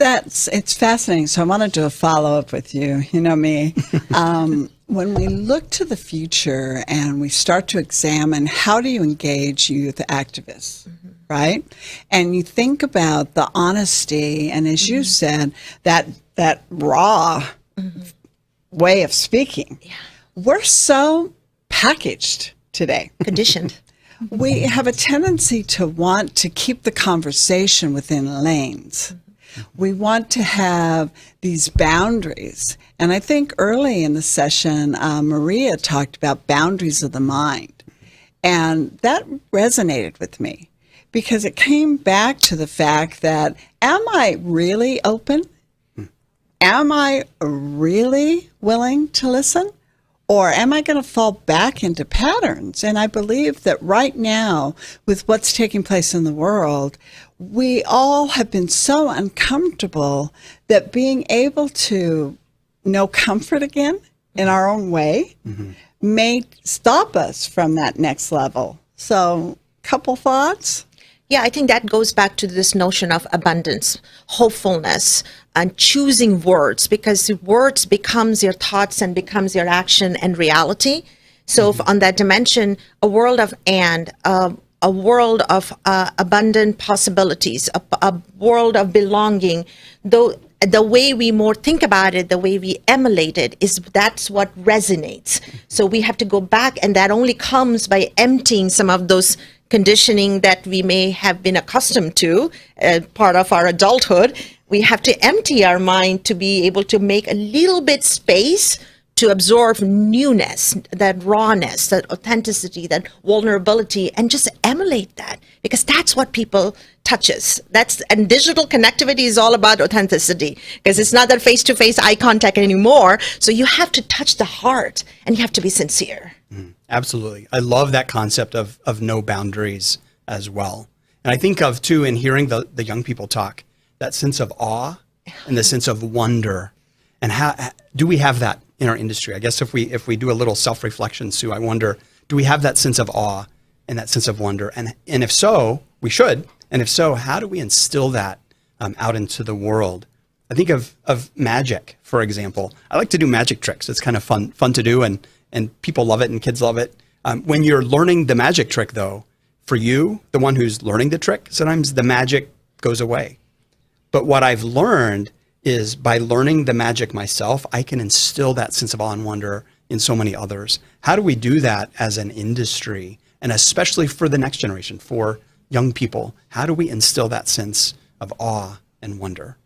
It's fascinating. So I want to do a follow-up with you. You know me. When we look to the future and we start to examine how do you engage youth activists, right? And you think about the honesty, and as you said, that raw way of speaking. Yeah. We're so packaged today. Conditioned. We have a tendency to want to keep the conversation within lanes. We want to have these boundaries. And I think early in the session, Maria talked about boundaries of the mind. And that resonated with me because it came back to the fact that, am I really open? Am I really willing to listen? Or am I going to fall back into patterns? And I believe that right now, with what's taking place in the world, we all have been so uncomfortable that being able to know comfort again in our own way may stop us from that next level. So, couple thoughts? Yeah, I think that goes back to this notion of abundance, hopefulness, and choosing words, because words becomes your thoughts and becomes your action and reality. So if on that dimension, a world of a world of abundant possibilities, a world of belonging, though the way we more think about it, the way we emulate it, that's what resonates. So we have to go back, and that only comes by emptying some of those conditioning that we may have been accustomed to, part of our adulthood. We have to empty our mind to be able to make a little bit space to absorb newness, that rawness, that authenticity, that vulnerability, and just emulate that, because that's what people touches. And digital connectivity is all about authenticity, because it's not that face-to-face eye contact anymore. So you have to touch the heart, and you have to be sincere. Absolutely. I love that concept of no boundaries as well. And I think of, too, in hearing the young people talk, that sense of awe and the sense of wonder. And how do we have that in our industry? I guess if we do a little self-reflection, Sue, I wonder, do we have that sense of awe and that sense of wonder? And if so, we should. And if so, how do we instill that out into the world? I think of magic, for example. I like to do magic tricks. It's kind of fun to do, and people love it and kids love it. When you're learning the magic trick, though, for you, the one who's learning the trick, sometimes the magic goes away. But what I've learned is by learning the magic myself, I can instill that sense of awe and wonder in so many others. How do we do that as an industry, and especially for the next generation, for young people? How do we instill that sense of awe and wonder?